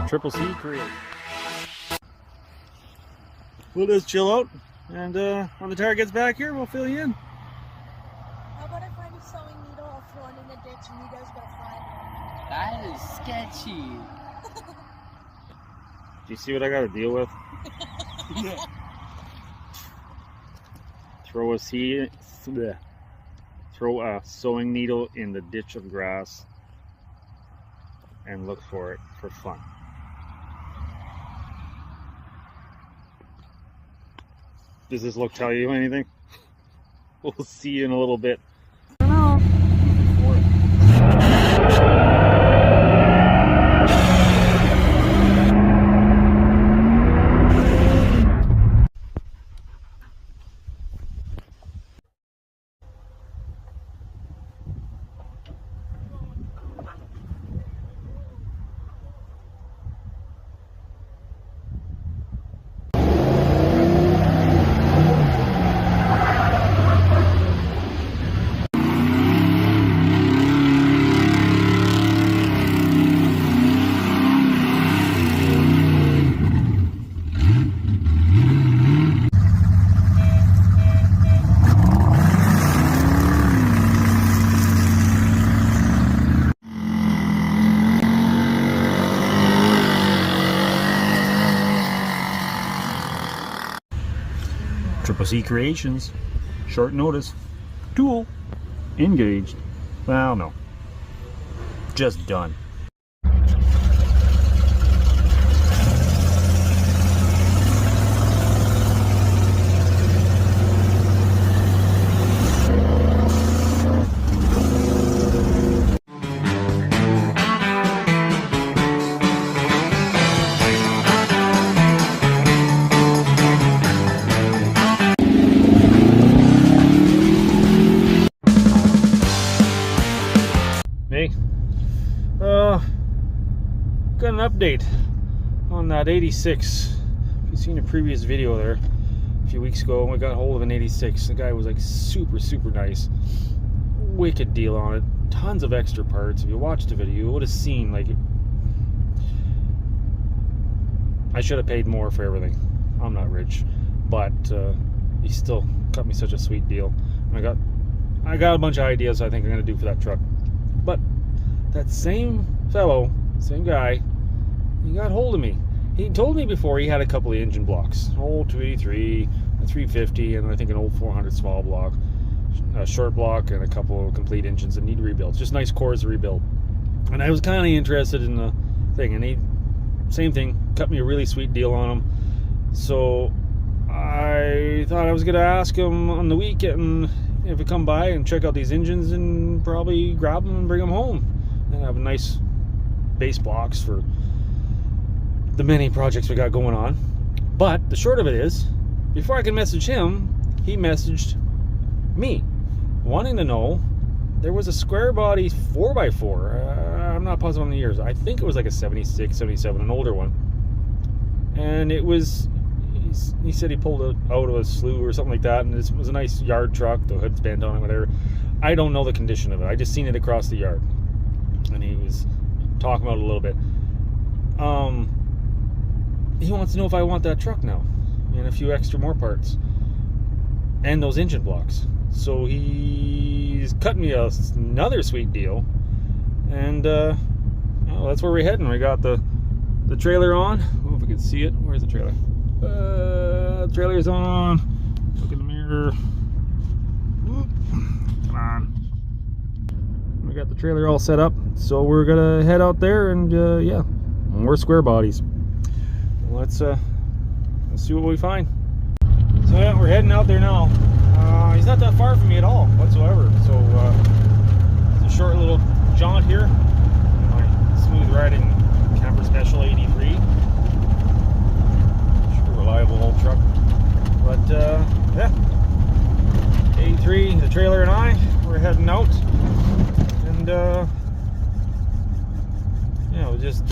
Triple C create. We'll just chill out, and when the tire gets back here, we'll fill you in. How about I find a sewing needle, I'll throw it in the ditch, and you guys go find it? That is sketchy. Do you see what I got to deal with? Throw a sewing needle in the ditch of grass and look for it for fun. Does this look tell you anything? We'll see you in a little bit. I don't know. Triple C Creations, short notice, tool, engaged. Well, no, just done. Hey, got an update on that 86. If you've seen a previous video there a few weeks ago, we got a hold of an 86. The guy was like super nice, wicked deal on it, tons of extra parts. If you watched the video, you would have seen, like, I should have paid more for everything. I'm not rich, but he still cut me such a sweet deal. And I got a bunch of ideas I think I'm gonna do for that truck. But that same fellow, same guy, he got hold of me. He told me before he had a couple of engine blocks, an old 283, a 350, and I think an old 400 small block, a short block, and a couple of complete engines that need rebuilds. Just nice cores to rebuild. And I was kind of interested in the thing, and he, same thing, cut me a really sweet deal on them. So I thought I was gonna ask him on the weekend if we come by and check out these engines and probably grab them and bring them home and have nice base blocks for the many projects we got going on. But the short of it is, before I could message him, he messaged me wanting to know there was a square body 4x4. I'm not positive on the years. I think it was like a 76, 77, an older one. And it was, he said he pulled it out of a slough or something like that, and it was a nice yard truck, the hood's bent on it, whatever. I don't know the condition of it. I just seen it across the yard, and he was talking about it a little bit. He wants to know if I want that truck now, and a few extra more parts, and those engine blocks. So he's cutting me another sweet deal, and well, that's where we're heading. We got the trailer on. Oh, if we can see it. Where's the trailer? Trailer's on. Look in the mirror. Come on. We got the trailer all set up, so we're gonna head out there and yeah, more square bodies. Let's see what we find. So yeah, we're heading out there now. He's not that far from me at all whatsoever. So it's a short little jaunt here. My smooth riding camper special 83. Reliable old truck, but yeah, 83, the trailer and I, we're heading out, and yeah, we'll just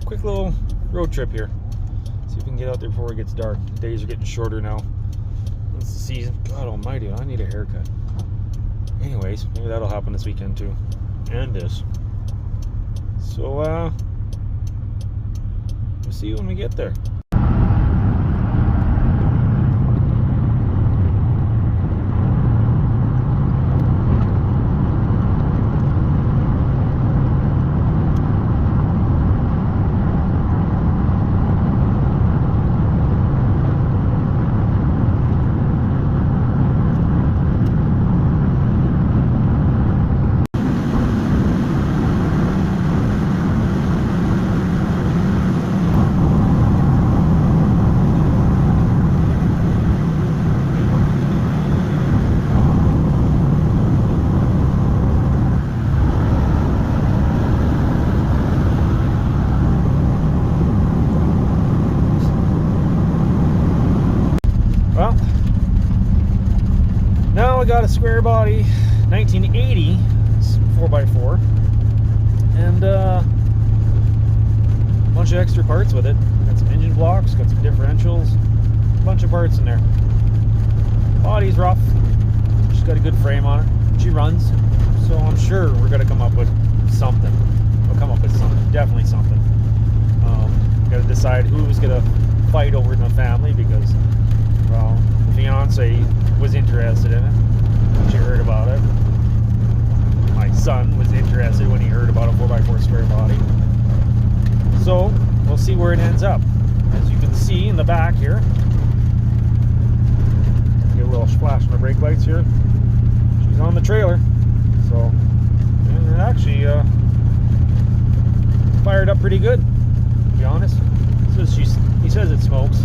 quick little road trip here. See if we can get out there before it gets dark. The days are getting shorter now. It's the season. God almighty, I need a haircut. Anyways, maybe that'll happen this weekend too, and this. So see when we get there. Well, now I got a square body 1980 4x4 and a bunch of extra parts with it. Got some engine blocks, got some differentials, a bunch of parts in there. Body's rough, she's got a good frame on it, she runs, so I'm sure we're going to come up with something. We'll come up with something, definitely something. Got to decide who's going to fight over in the family, because, well, the fiance was interested in it. She heard about it. My son was interested when he heard about a 4x4 square body. So we'll see where it ends up. As you can see in the back here, get a little splash on the brake lights here. She's on the trailer, so and it actually fired up pretty good, to be honest. He says it smokes.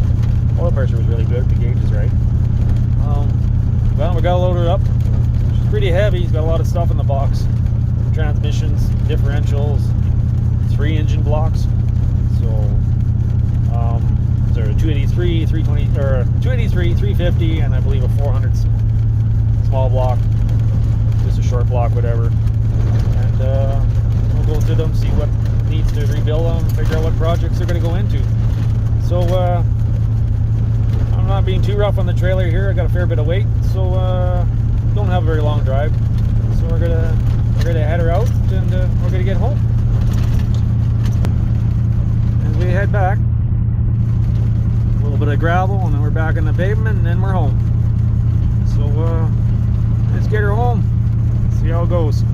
Oil pressure was really good, the gauge is right. Well, we got to load it up. She's pretty heavy. He's got a lot of stuff in the box. Transmissions, differentials, 3 engine blocks. So, there's a 283, 320, or 283, 350, and I believe a 400 small block, just a short block, whatever. And we'll go through them, see what needs to rebuild them, figure out what projects they're going to go into. So, I'm not being too rough on the trailer here. I got a fair bit of weight, so don't have a very long drive. So we're gonna head her out, and we're gonna get home. As we head back, a little bit of gravel, and then we're back on the pavement, and then we're home. So let's get her home. See how it goes.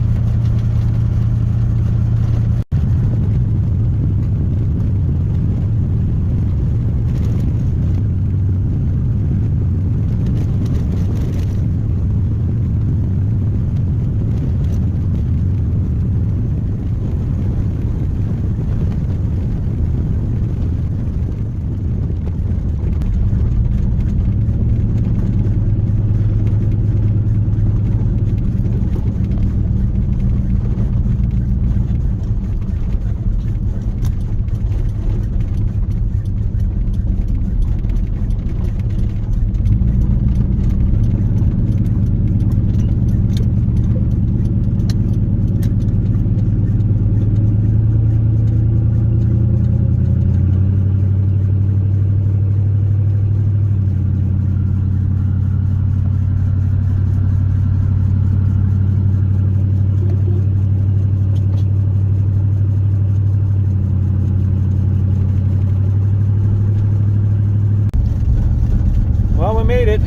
Made it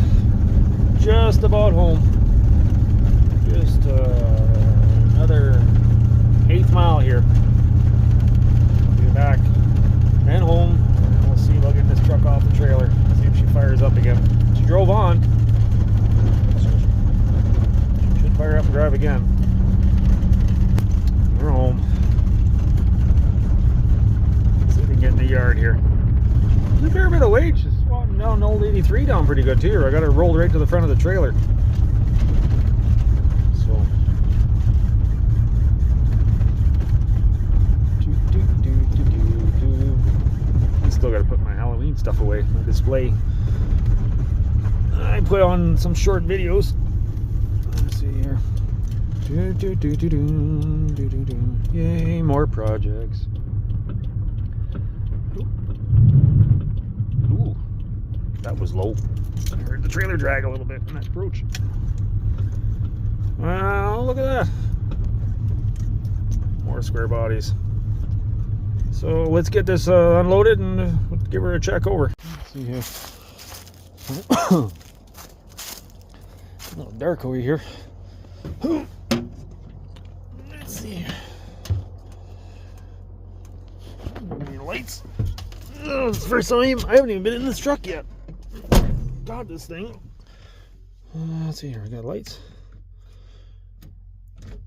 just about home. Just another 1/8 mile here. We'll be back and home, and we'll see if I'll get this truck off the trailer, see if she fires up again. She drove on, she should fire up and drive again. We're home. Let's see if we can get in the yard here. There's a fair bit of weight. She's swatting down an old 83 down pretty good too. I got her rolled right to the front of the trailer. So I still got to put my Halloween stuff away, my display. I put on some short videos. Let's see here. Yay, more projects. That was low. I heard the trailer drag a little bit in that approach. Well, look at that. More square bodies. So let's get this unloaded and give her a check over. Let's see here. A little dark over here. Let's see. Any lights? Oh, it's the first time I haven't even been in this truck yet. God, this thing. Let's see here. We got lights.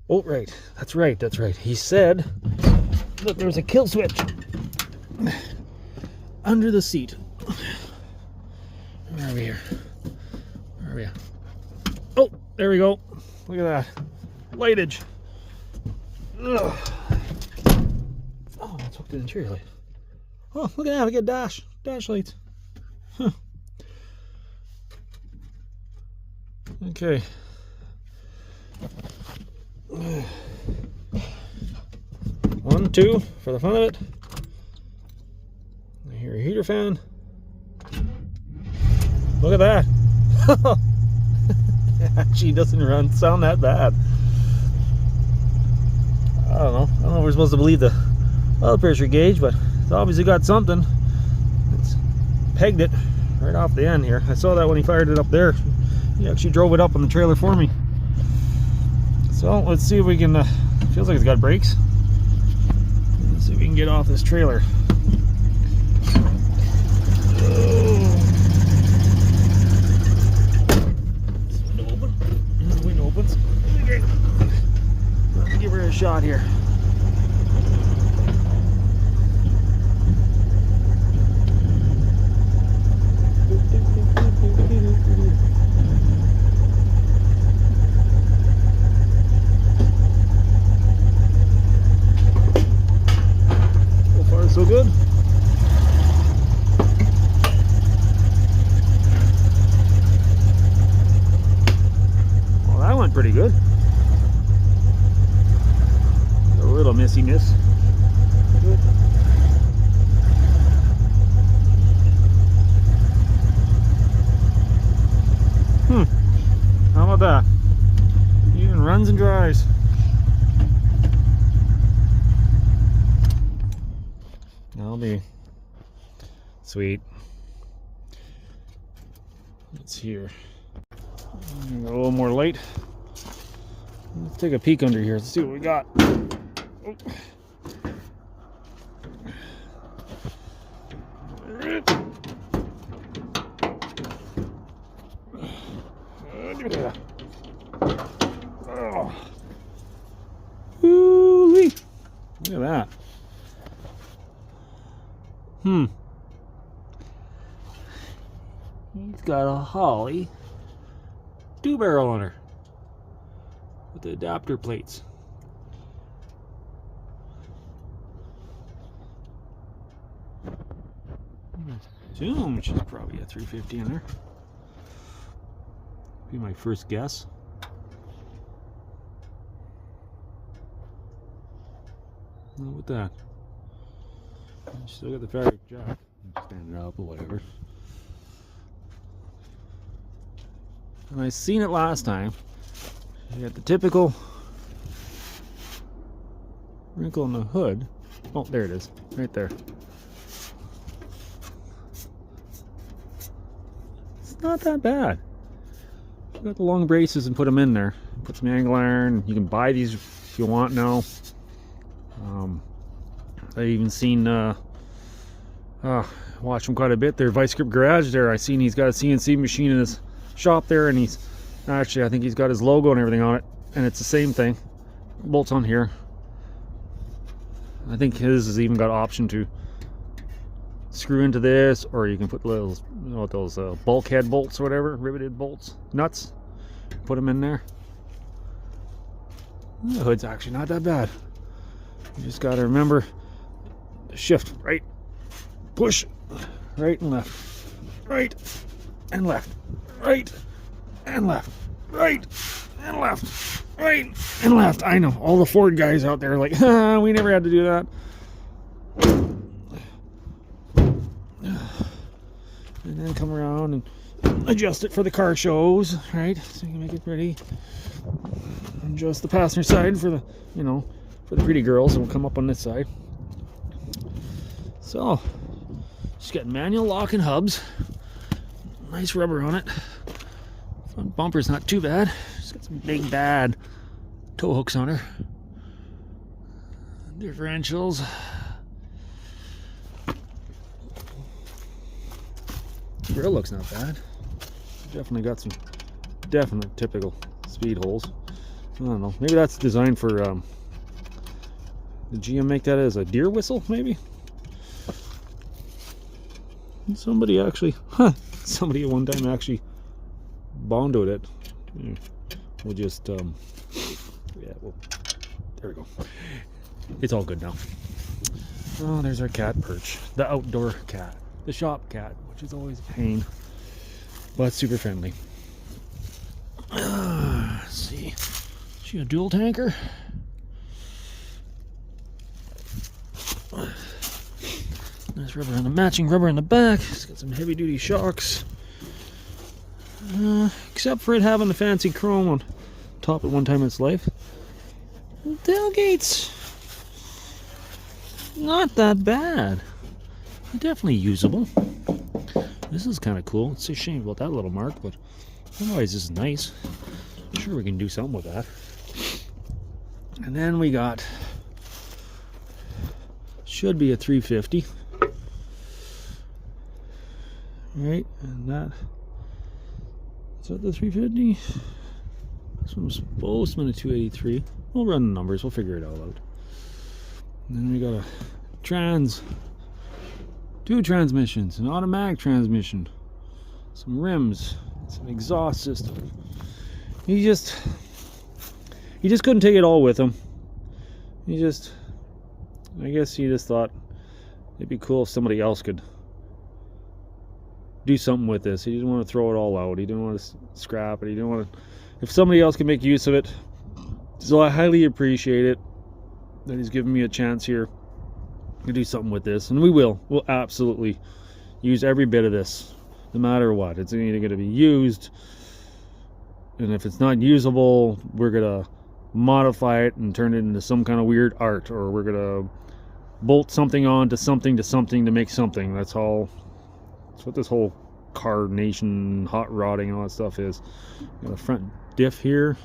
Oh, right. That's right. That's right. He said that there's a kill switch under the seat. Where are we here? Where are we at? Oh, there we go. Look at that. Lightage. Ugh. Oh, it's hooked to the interior light. Oh, look at that. We got dash lights. Huh. Okay. 1, 2 for the fun of it. I hear a heater fan. Look at that. It actually doesn't sound that bad. I don't know if we're supposed to believe the oil pressure gauge, but it's obviously got something. It's pegged it right off the end here. I saw that when he fired it up there. He actually drove it up on the trailer for me. So let's see if we can, feels like it's got brakes. Let's see if we can get off this trailer. This window open. The window opens. Okay. Let me give her a shot here. So good. Well, that went pretty good. A little missiness. Good. How about that? Even runs and dries. That'll be sweet. Let's hear a little more light. Let's take a peek under here. Let's see what we got. Oh. Oh. Hoo-wee. Look at that. He's got a Holly 2-barrel on her with the adapter plates. I assume she's probably a 350 in there. Be my first guess. Look at that. Still got the fabric jack. Stand it up or whatever. And I seen it last time. You got the typical wrinkle in the hood. Oh, there it is. Right there. It's not that bad. You got the long braces and put them in there. Put some angle iron. You can buy these if you want now. I've even seen watch him quite a bit there. Vice Grip Garage there. I seen he's got a CNC machine in his shop there, and he's actually, I think he's got his logo and everything on it, and it's the same thing. Bolts on here. I think his has even got option to screw into this, or you can put little, you know, those bulkhead bolts or whatever, riveted bolts, nuts. Put them in there. The hood's actually not that bad. You just got to remember the shift, right, push, right and left, right and left, right and left, right and left, right and left. I know all the Ford guys out there are like, we never had to do that. And then come around and adjust it for the car shows, right? So you can make it pretty. Adjust the passenger side for the, you know, for the pretty girls, and we'll come up on this side. So, just got manual locking hubs. Nice rubber on it. Front bumper's not too bad. Just got some big bad tow hooks on her. Differentials. Grill looks not bad. Definitely got some definite typical speed holes. I don't know. Maybe that's designed for did GM make that as a deer whistle, maybe? Somebody actually, somebody at one time actually bondoed it. We'll just, yeah, well, there we go. It's all good now. Oh, there's our cat perch. The outdoor cat. The shop cat, which is always a pain, but super friendly. Let's see. Is she a dual tanker? Nice rubber on the matching rubber in the back. It's got some heavy duty shocks. Except for it having the fancy chrome on top at one time in its life. The tailgate's not that bad. Definitely usable. This is kind of cool. It's a shame about that little mark, but otherwise this is nice. I'm sure we can do something with that. And then we got, should be a 350. Right, and that, is that the 350? This one was supposed to be a 283. We'll run the numbers, we'll figure it all out. And then we got a two transmissions, an automatic transmission, some rims, some exhaust system. He just couldn't take it all with him. I guess he just thought it'd be cool if somebody else could do something with this. He didn't want to throw it all out. He didn't want to scrap it. He didn't want to, if somebody else could make use of it. So I highly appreciate it that he's giving me a chance here to do something with this, and we'll absolutely use every bit of this, no matter what. It's either going to be used, and if it's not usable, we're going to modify it and turn it into some kind of weird art, or we're going to bolt something on to something to make something. That's what this whole car nation, hot rodding and all that stuff is. Got a front diff here.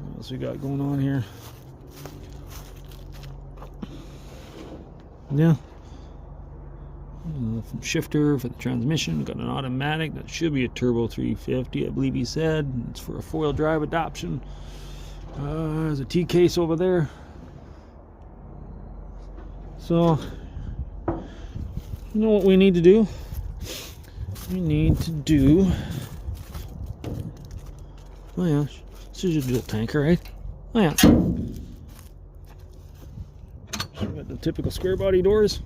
What else we got going on here? Yeah, shifter for the transmission. Got an automatic. That should be a turbo 350, I believe he said. It's for a four-wheel drive adoption. There's a T case over there. So, you know what we need to do? We need to do, oh yeah, this is a dual tanker, right? Oh yeah. So we got the typical square body doors.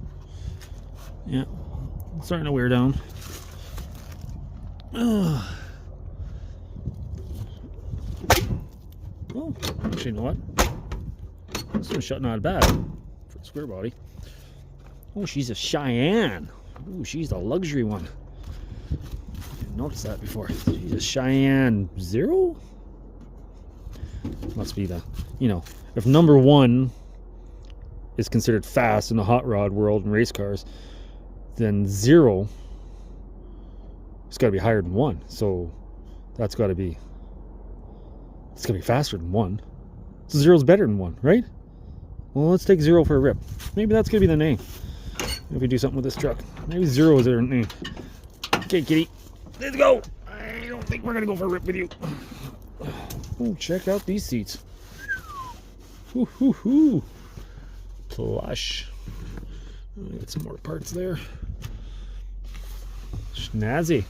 Yeah, it's starting to wear down. Oh, actually, you know what? This one's shut not bad for the square body. Oh, she's a Cheyenne. Ooh, she's the luxury one. Didn't notice that before. She's a Cheyenne 0? Must be the, you know, if number 1 is considered fast in the hot rod world and race cars, then 0, it's got to be higher than 1. So that's got to be, it's got to be faster than 1. So 0's better than 1, right? Well, let's take 0 for a rip. Maybe that's going to be the name. If we do something with this truck. Maybe 0 is their name. Okay, kitty. Let's go. I don't think we're going to go for a rip with you. Oh, check out these seats. Woo-hoo-hoo. Plush. Got some more parts there. Snazzy.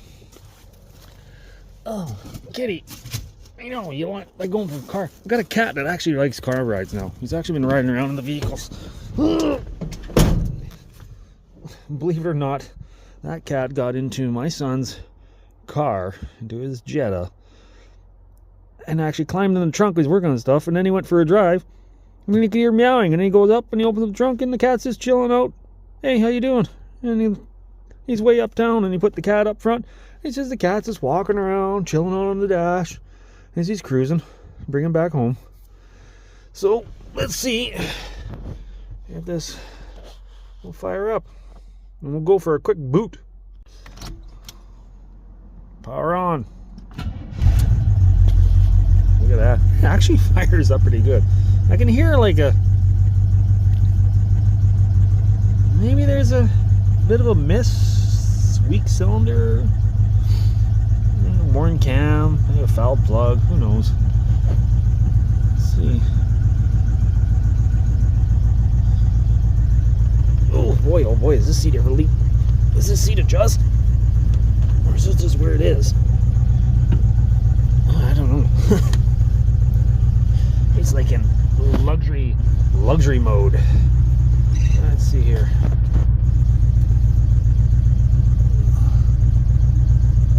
Oh, kitty. I know, you want, like, going for a car. I've got a cat that actually likes car rides now. He's actually been riding around in the vehicles. Believe it or not, that cat got into my son's car, into his Jetta, and actually climbed in the trunk. He's working on stuff, and then he went for a drive, and then he could hear meowing, and then he goes up and he opens the trunk, and the cat's just chilling out. Hey, how you doing? And he's way uptown, and he put the cat up front. He says the cat's just walking around, chilling out on the dash as he's cruising, bring him back home. So let's see if this we'll fire up and we'll go for a quick boot. Power on. Look at that. It actually fires up pretty good. I can hear like maybe there's a bit of a miss, weak cylinder, worn cam, maybe a foul plug, who knows. Let's see. Oh boy, does this seat ever leak? Does this seat adjust? Or is this just where it is? I don't know. It's like in luxury mode. Let's see here.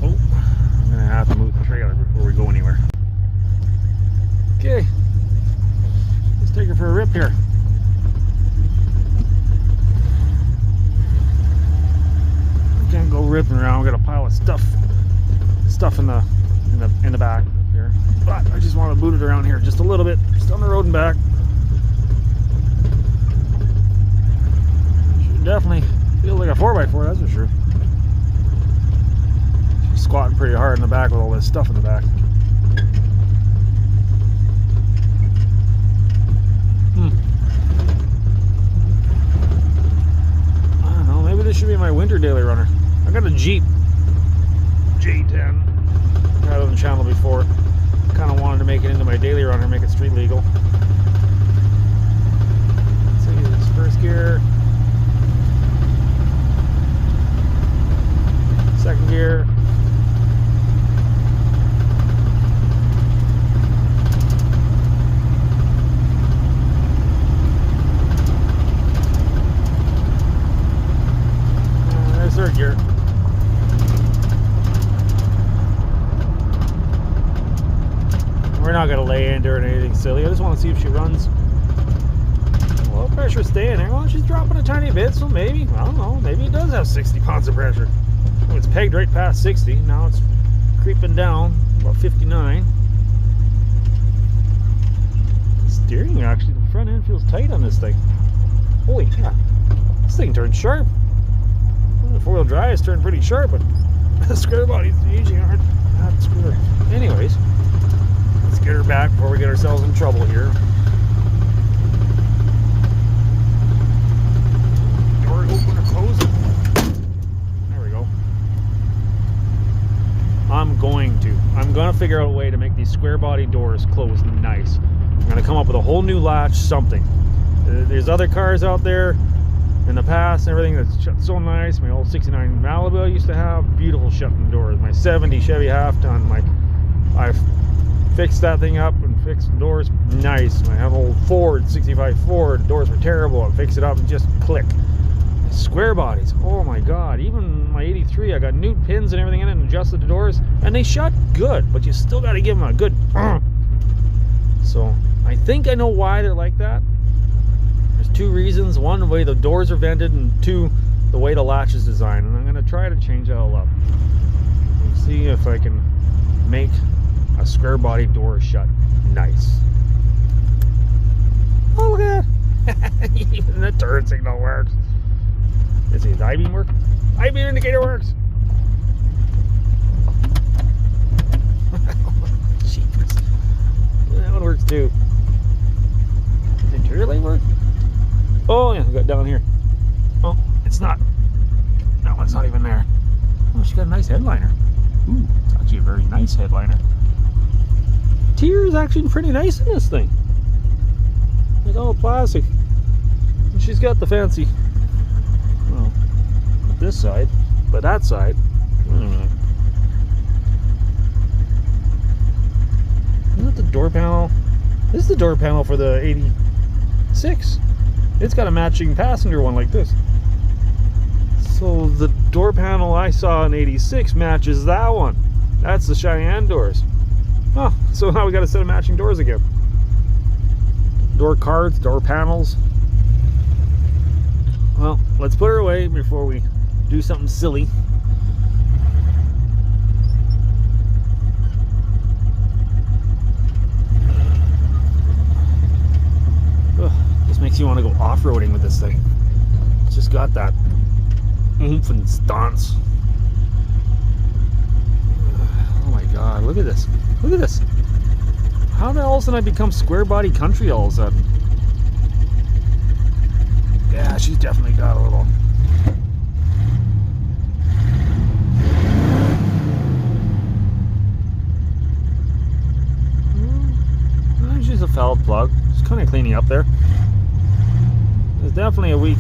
Oh, I'm gonna have to move the trailer before we go anywhere. Okay, let's take her for a rip here. I can't go ripping around. We got a pile of stuff in the back here. But I just want to boot it around here just a little bit, just on the road and back. Should definitely feels like a 4x4, that's for sure. She's squatting pretty hard in the back with all this stuff in the back. I don't know, maybe this should be my winter daily runner. I got a Jeep J10. I had it on the channel before. Kind of wanted to make it into my daily runner, make it street legal. Let's see, this first gear. Second gear. There's third gear. We're not gonna lay into her or anything silly. I just want to see if she runs. Well, pressure staying there. Well, she's dropping a tiny bit, so maybe, I don't know, maybe it does have 60 pounds of pressure. Well, it's pegged right past 60. Now it's creeping down about 59. Steering, actually, the front end feels tight on this thing. Holy cow. This thing turns sharp. Well, the four-wheel drive is turned pretty sharp, but the square bodies usually aren't that square. Anyways, let's get her back before we get ourselves in trouble here. Door open or close. There we go. I'm going to figure out a way to make these square body doors close nice. I'm going to come up with a whole new latch, something. There's other cars out there in the past and everything that's shut so nice. My old 69 Malibu I used to have beautiful shutting doors. My 70 Chevy half-ton, I've fixed that thing up and fixed the doors nice. I have an old Ford 65 Ford, the doors were terrible. I fixed it up and just click. Square bodies, oh my god. Even my 83, I got new pins and everything in it and adjusted the doors and they shut good, but you still got to give them a good So I think I know why they're like that. There's two reasons. One, the way the doors are vented, and two, the way the latch is designed. And I'm going to try to change that all up and see if I can make a square body door shut nice. Oh, look at that. Even the turn signal works. Let's see, does I-beam work? I-beam indicator works. Jeepers. That one works too. Does the interior light work? Oh yeah, we got down here. Oh, it's not. That one's not even there. Oh, she got a nice headliner. Ooh, it's actually a very nice headliner. Interior is actually pretty nice in this thing. It's all plastic. And she's got the fancy, well, not this side, but that side. Wait a minute. Isn't that the door panel? This is the door panel for the 86. It's got a matching passenger one like this. So the door panel I saw in 86 matches that one. That's the Cheyenne doors. Oh, so now we got a set of matching doors again. Door cards, door panels. Well, let's put her away before we do something silly. Ugh, just makes you want to go off-roading with this thing. It's just got that oomph and stance. Oh my god, look at this. Look at this. How the hell did I become square body country all of a sudden? Yeah, she's definitely got a little. She's a foul plug. It's kind of cleaning up there. There's definitely a weak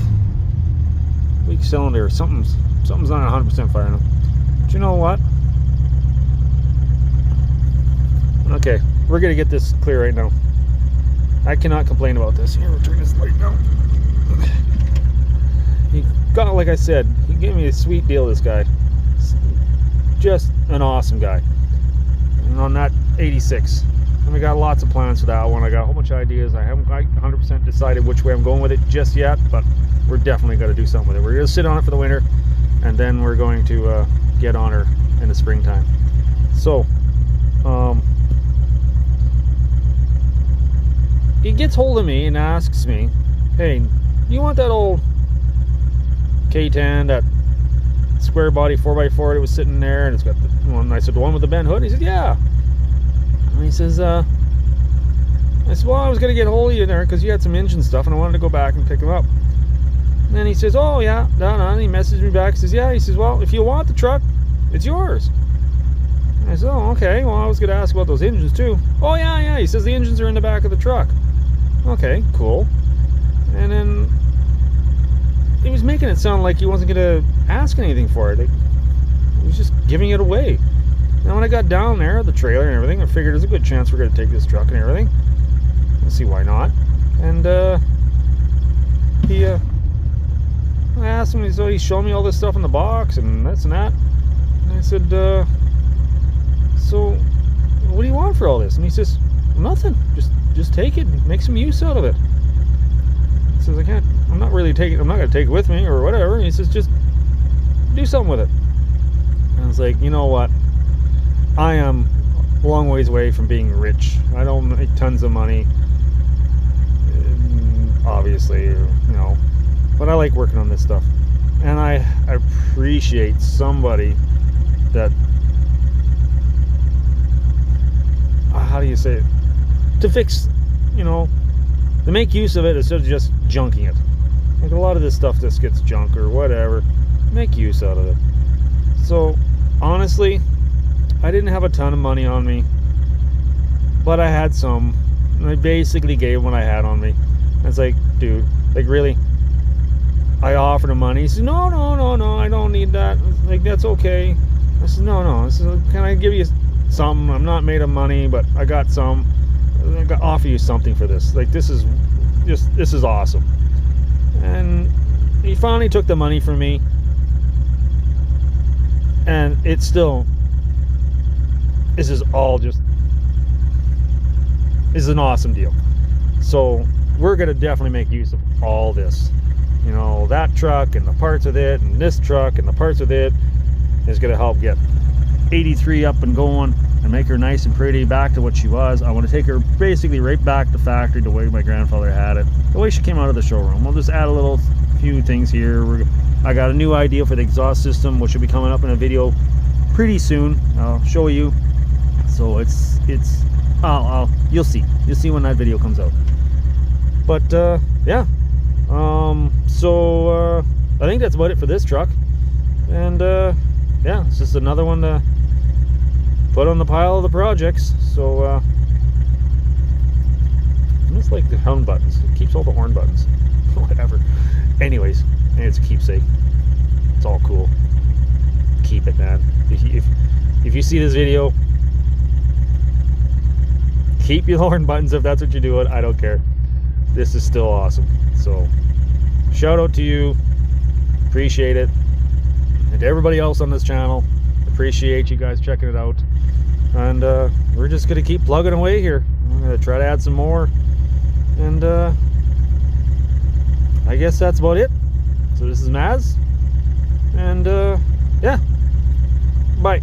cylinder. Something's not 100% firing up. But you know what? Okay, we're gonna get this clear right now. I cannot complain about this. Here, we'll turn this light down. He got, like I said, he gave me a sweet deal. This guy, just an awesome guy. And on that 86. And I got lots of plans for that one. I got a whole bunch of ideas. I haven't 100% decided which way I'm going with it just yet, but we're definitely going to do something with it. We're going to sit on it for the winter, and then we're going to get on her in the springtime. So, he gets hold of me and asks me, hey, you want that old K10, that square body 4x4 that was sitting there, and it's got the one? I said, the one with the bent hood? And he said, yeah. And he says, I said, well, I was going to get hold of you there because you had some engine stuff and I wanted to go back and pick them up. And then he says, oh, yeah, and he messaged me back. He says, yeah. He says, well, if you want the truck, it's yours. And I said, oh, okay. Well, I was going to ask about those engines too. Oh, yeah. He says the engines are in the back of the truck. Okay, cool. And then he was making it sound like he wasn't going to ask anything for it. He was just giving it away. Now when I got down there, the trailer and everything, I figured there's a good chance we're going to take this truck and everything. Let's see why not. And I asked him, so he showed me all this stuff in the box and this and that. And I said, so what do you want for all this? And he says, nothing. Just take it and make some use out of it. He says, I'm not going to take it with me or whatever. And he says, just do something with it. And I was like, you know what? I am a long ways away from being rich. I don't make tons of money, obviously, you know, but I like working on this stuff. And I appreciate somebody that, how do you say it? To fix, you know, to make use of it instead of just junking it. Like a lot of this stuff just gets junk or whatever. Make use out of it. So, honestly, I didn't have a ton of money on me, but I had some, and I basically gave what I had on me. And it's like, dude, like really? I offered him money. He said, no, I don't need that. Like, that's okay. I said, no. I said, can I give you something? I'm not made of money, but I got some. I got offer you something for this. Like, this is awesome. And he finally took the money from me, and it's still. This is an awesome deal. So we're gonna definitely make use of all this. You know, that truck and the parts with it, and this truck and the parts with it is gonna help get 83 up and going and make her nice and pretty back to what she was. I want to take her basically right back to factory the way my grandfather had it, the way she came out of the showroom. We'll just add a few things here. I got a new idea for the exhaust system, which will be coming up in a video pretty soon. I'll show you. So you'll see when that video comes out. But yeah, so I think that's about it for this truck. And yeah, it's just another one to put on the pile of the projects. So I just like the horn buttons. It keeps all the horn buttons. Whatever. Anyways, it's a keepsake. It's all cool. Keep it, man. If you see this video, keep your horn buttons if that's what you're doing. I don't care. This is still awesome. So shout out to you. Appreciate it. And to everybody else on this channel, appreciate you guys checking it out. And we're just gonna keep plugging away here. I'm gonna try to add some more. And I guess that's about it. So this is Maz. And yeah. Bye.